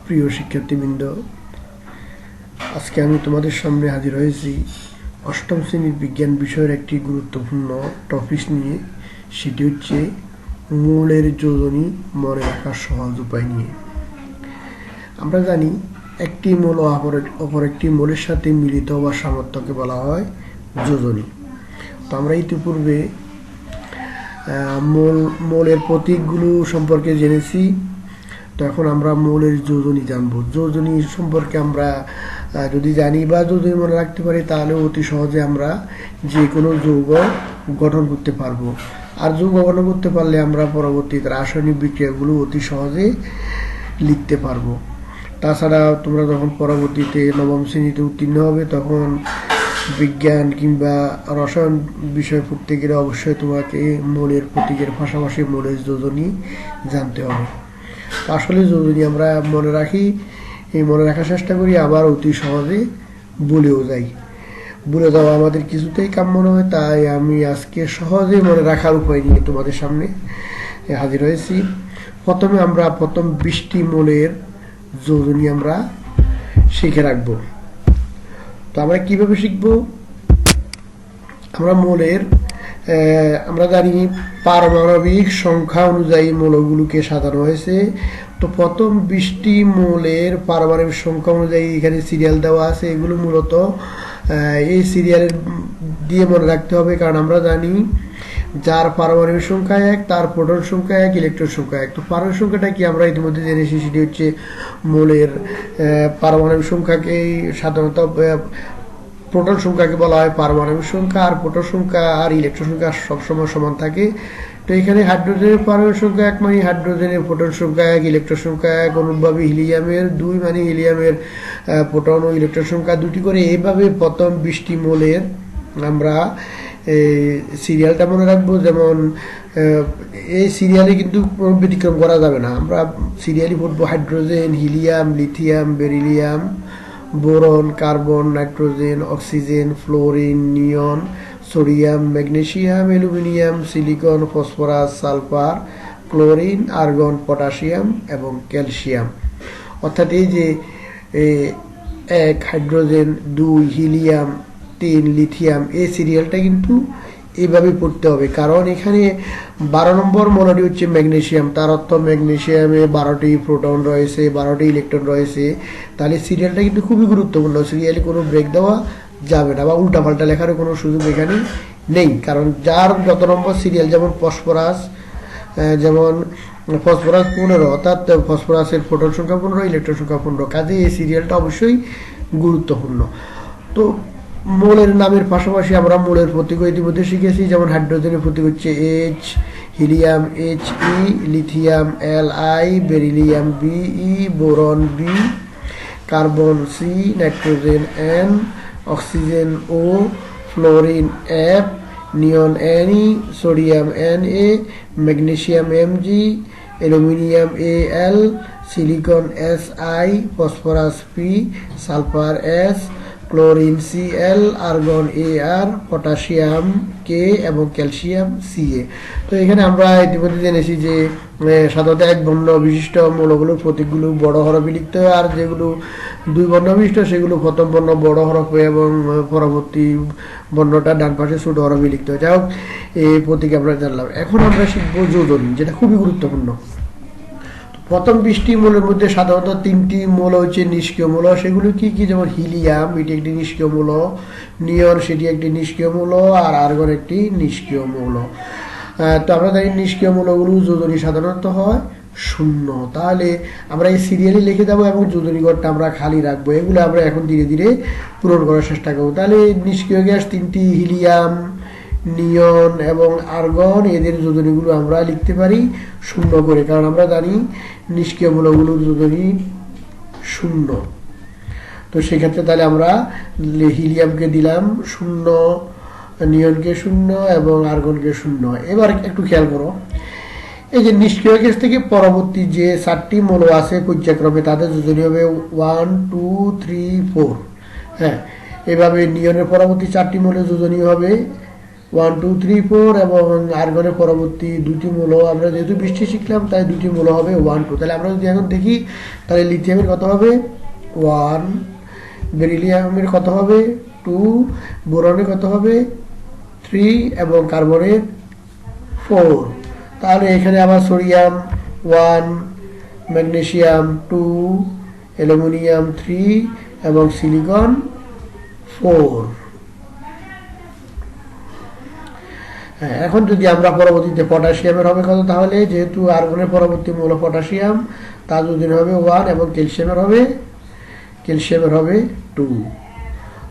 প্রিয় শিক্ষার্থীবৃন্দ, আজকে আমি তোমাদের সামনে হাজির হয়েছি অষ্টম শ্রেণীর বিজ্ঞান বিষয়ের একটি গুরুত্বপূর্ণ টপিক নিয়ে। সেটি হচ্ছে মৌলের যোজনী মনে রাখার সহজ উপায় নিয়ে। আমরা জানি একটি মৌল অপর একটি মৌলের সাথে মিলিত বা সামর্থ্যকে বলা হয় যোজনী। তো আমরা ইতিপূর্বে মৌলের প্রতীকগুলো সম্পর্কে জেনেছি। তো এখন আমরা মৌলের যোজনী জানবো। যোজনী সম্পর্কে আমরা যদি জানি বা যোজনী মনে রাখতে পারি, তাহলে অতি সহজে আমরা যে কোনো যৌগ গঠন করতে পারবো। আর যৌগ গঠন করতে পারলে আমরা পরবর্তীতে রাসায়নিক বিক্রিয়াগুলো অতি সহজে লিখতে পারবো। তাছাড়া তোমরা যখন পরবর্তীতে নবম শ্রেণীতে উত্তীর্ণ হবে, তখন বিজ্ঞান কিংবা রসায়ন বিষয় পড়তে গেলে অবশ্যই তোমাকে মৌলের প্রতীকের পাশাপাশি মৌলের যোজনী জানতে হবে। আসলে যোজনী আমরা মনে রাখি, মনে রাখার চেষ্টা করি, আবার অতি সহজে ভুলেও যাই। ভুলে যাওয়া আমাদের কিছুতেই কাম্য নয়। তাই আমি আজকে সহজে মনে রাখার উপায় নিয়ে তোমাদের সামনে হাজির হয়েছি। প্রথমে আমরা প্রথম 20টি মৌলের যোজনী আমরা শিখে রাখবো। তো আমরা কিভাবে শিখবো? আমরা মৌলের আমরা জানি পারমাণবিক সংখ্যা অনুযায়ী মৌলগুলোকে সাজানো হয়েছে। তো প্রথম 20টি মৌলের পারমাণবিক সংখ্যা অনুযায়ী এখানে সিরিয়াল দেওয়া আছে। এগুলো মূলত এই সিরিয়ালের দিয়ে মনে রাখতে হবে, কারণ আমরা জানি যার পারমাণবিক সংখ্যা 1 তার প্রোটন সংখ্যা 1, ইলেকট্রন সংখ্যা 1। তো পারমাণবিক সংখ্যাটা কি আমরা ইতিমধ্যে জেনেছি, সেটি হচ্ছে মৌলের পারমাণবিক সংখ্যাকে সাধারণত প্রোটন সংখ্যাকে বলা হয় পারমাণবিক সংখ্যা, আর প্রোটন সংখ্যা আর ইলেকট্রন সংখ্যা সবসময় সমান থাকে। তো এখানে হাইড্রোজেনের পারমাণবিক সংখ্যা 1 মানে হাইড্রোজেনের প্রোটন সংখ্যা 1, ইলেকট্রন সংখ্যা 1। অনুরূপভাবে হিলিয়ামের 2 মানে হিলিয়ামের প্রোটন ও ইলেকট্রন সংখ্যা 2টি করে। এইভাবে প্রথম 20টি মৌলের আমরা সিরিয়ালটা মনে রাখবো। যেমন এই সিরিয়ালে কিন্তু কোনো ব্যতিক্রম করা যাবে না। আমরা সিরিয়ালই পড়বো: hydrogen, helium, lithium, beryllium, boron, carbon, nitrogen, oxygen, fluorine, neon, sodium, magnesium, aluminium, silicon, phosphorus, sulphur, chlorine, argon, potassium এবং ক্যালসিয়াম। অর্থাৎ এই যে 1 হাইড্রোজেন, 2 হিলিয়াম, 3 লিথিয়াম, এই সিরিয়ালটা কিন্তু এইভাবে পড়তে হবে। কারণ এখানে 12 নম্বর মৌলটি হচ্ছে ম্যাগনেসিয়াম। তার অর্থ ম্যাগনেসিয়ামে 12টি প্রোটন রয়েছে, 12টি ইলেকট্রন রয়েছে। তাহলে সিরিয়ালটা কিন্তু খুবই গুরুত্বপূর্ণ। সিরিয়ালে কোনো ব্রেক দেওয়া যাবে না বা উল্টাপাল্টা লেখারও কোনো সুযোগ এখানে নেই। কারণ যার যত নম্বর সিরিয়াল, যেমন ফসফরাস, যেমন ফসফরাস 15, অর্থাৎ ফসফরাসের প্রোটন সংখ্যা 15, ইলেকট্রন সংখ্যা 15। কাজে এই সিরিয়ালটা অবশ্যই গুরুত্বপূর্ণ। তো মৌলের নামের পাশাপাশি আমরা মৌলের প্রতীক ইতিমধ্যে শিখেছি। যেমন হাইড্রোজেনের প্রতীক হচ্ছে H, helium He, lithium Li, beryllium Be, boron B, carbon C, nitrogen N, oxygen O, fluorine F, neon Ne, sodium Na, magnesium Mg, aluminium Al, silicon Si, phosphorus P, sulphur S, chlorine Cl, argon Ar, potassium K এবং calcium Ca। তো এখানে আমরা ইতিমধ্যে জেনেছি যে সাধারণত 1 বর্ণ বিশিষ্ট মৌলগুলোর প্রতীকগুলো বড় হরফে লিখতে হয়, আর যেগুলো 2 বর্ণ বিশিষ্ট সেগুলো প্রথম বর্ণ বড় হরফে এবং পরবর্তী বর্ণটা ডান পাশে ছোট হরফে লিখতে হয়। যাই হোক, এই প্রতীক আমরা জানলাম। এখন আমরা শিখবো যোজনী, যেটা খুবই গুরুত্বপূর্ণ। প্রথম 20টি মৌলের মধ্যে সাধারণত 3টি মৌল হচ্ছে নিষ্ক্রিয় মৌল। সেগুলো কি কি? যেমন হিলিয়াম, এটি একটি নিষ্ক্রিয় মৌল, নিয়ন সেটি একটি নিষ্ক্রিয় মৌল, আর আর্গন একটি নিষ্ক্রিয় মৌল। তো আমরা জানি নিষ্ক্রিয় মৌলগুলো যোজনী সাধারণত হয় 0। তাহলে আমরা এই সিরিয়ালে লিখে যাবো এবং যোজনী ঘরটা আমরা খালি রাখবো। এগুলো আমরা এখন ধীরে ধীরে পূরণ করার চেষ্টা করবো। তাহলে নিষ্ক্রিয় গ্যাস 3টি হিলিয়াম, নিয়ন এবং আর্গন, এদের যোজনীগুলো আমরা লিখতে পারি 0 করে, কারণ আমরা জানি নিষ্ক্রিয় মৌলগুলোর যোজনী 0। তো সেক্ষেত্রে তাহলে আমরা হিলিয়ামকে দিলাম 0, নিয়নকে 0 এবং আর্গনকে 0। এবার একটু খেয়াল করো, এই যে নিষ্ক্রিয় গ্যাস থেকে পরবর্তী যে 4টি মৌল আছে পর্যায়ক্রমে, তাদের যোজনী হবে 1, 2, 3, 4। হ্যাঁ, এভাবে নিয়নের পরবর্তী 4টি মৌলের যোজনী হবে 1 2 3 4 এবং আর্গনের পরবর্তী দুটি মূল আমরা যেহেতু 20টি শিখলাম তাই দুটি মূল হবে 1 2। তাহলে আমরা যদি এখন দেখি তাহলে লিথিয়ামের কত হবে 1, বেরিলিয়ামের কত হবে 2, বোরনের কত হবে 3 এবং কার্বনের 4। তাহলে এখানে আবার সোডিয়াম 1, ম্যাগনেসিয়াম 2, অ্যালুমিনিয়াম 3 এবং সিলিকন 4। হ্যাঁ, এখন যদি আমরা পরবর্তীতে পটাশিয়ামের হবে কত, তাহলে যেহেতু আর্গনের পরবর্তী মৌল পটাশিয়াম তার যোজনী হবে 1 এবং ক্যালসিয়ামের হবে 2।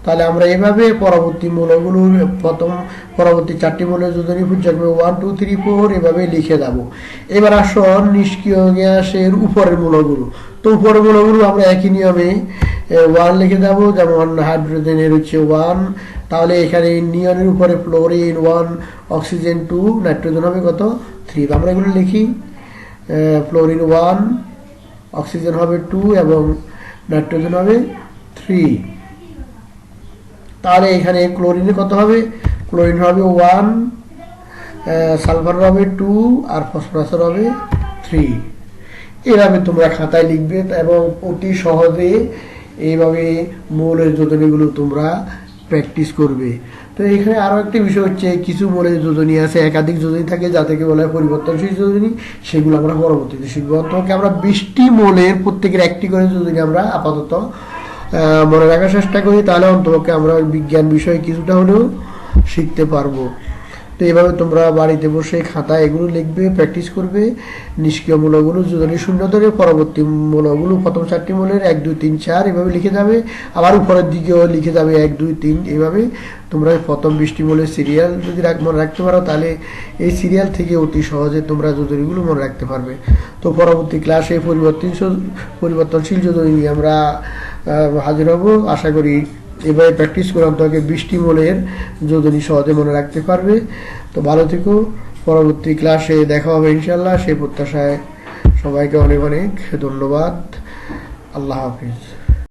তাহলে আমরা এভাবে পরবর্তী মৌলগুলোর পরবর্তী 4টি মৌলের যোজনী পর্যায়ক্রমে 1 2 3 4 এভাবে লিখে যাব। এবার আসুন নিষ্ক্রিয় গ্যাসের উপরের মৌলগুলো। তো উপরের মৌলগুলো আমরা একই নিয়মে 1 লিখে যাব, যেমন হাইড্রোজেনের হচ্ছে 1, তাহলে এখানে নিয়নের উপরে ফ্লোরিন 1, অক্সিজেন 2, নাইট্রোজেন হবে কত 3। আমরা এগুলো লিখি, ফ্লোরিন 1, অক্সিজেন হবে 2 এবং নাইট্রোজেন হবে 3। তাহলে এখানে ক্লোরিনের কত হবে, ক্লোরিন হবে 1, সালফার হবে 2 আর ফসফরাসের হবে 3। এভাবে তোমরা খাতায় লিখবে এবং অতি সহজে এইভাবে মৌলের যোজনীগুলো তোমরা প্র্যাকটিস করবে। তো এখানে আরও একটি বিষয় হচ্ছে কিছু মৌলের যোজনী আছে, একাধিক যোজনী থাকে যা থেকে বলা হয় পরিবর্তনশীল যোজনী, সেগুলো আমরা পরবর্তীতে শিখবো। তোমাকে আমরা 20টি মৌলের প্রত্যেকের একটি করে যোজনী আমরা আপাতত মনে রাখার চেষ্টা করি, তাহলে অন্তপক্ষে আমরা বিজ্ঞান বিষয়ে কিছুটা হলেও শিখতে পারবো। তো এইভাবে তোমরা বাড়িতে বসে খাতায় এগুলো লিখবে, প্র্যাকটিস করবে। নিষ্ক্রিয় মৌলগুলো যোজনী শূন্য ধরে পরবর্তী মৌলগুলো প্রথম 4টি মৌলের 1 2 3 4 এভাবে লিখে যাবে, আবার উপরের দিকেও লিখে যাবে 1 2 3। এইভাবে তোমরা প্রথম 20টি মৌলের সিরিয়াল যদি মনে রাখতে পারো তাহলে এই সিরিয়াল থেকে অতি সহজে তোমরা যোজনীগুলো মনে রাখতে পারবে। তো পরবর্তী ক্লাসে পরিবর্তনশীল যোজনী নিয়ে আমরা হাজির হব। আশা করি এভাবে প্র্যাকটিস করে তোমাকে 20টি মৌলের যোজনী সহজে মনে রাখতে পারবে। তো ভালো থেকো, পরবর্তী ক্লাসে দেখা হবে ইনশাল্লাহ, সেই প্রত্যাশায় সবাইকে অনেক অনেক ধন্যবাদ। আল্লাহ হাফিজ।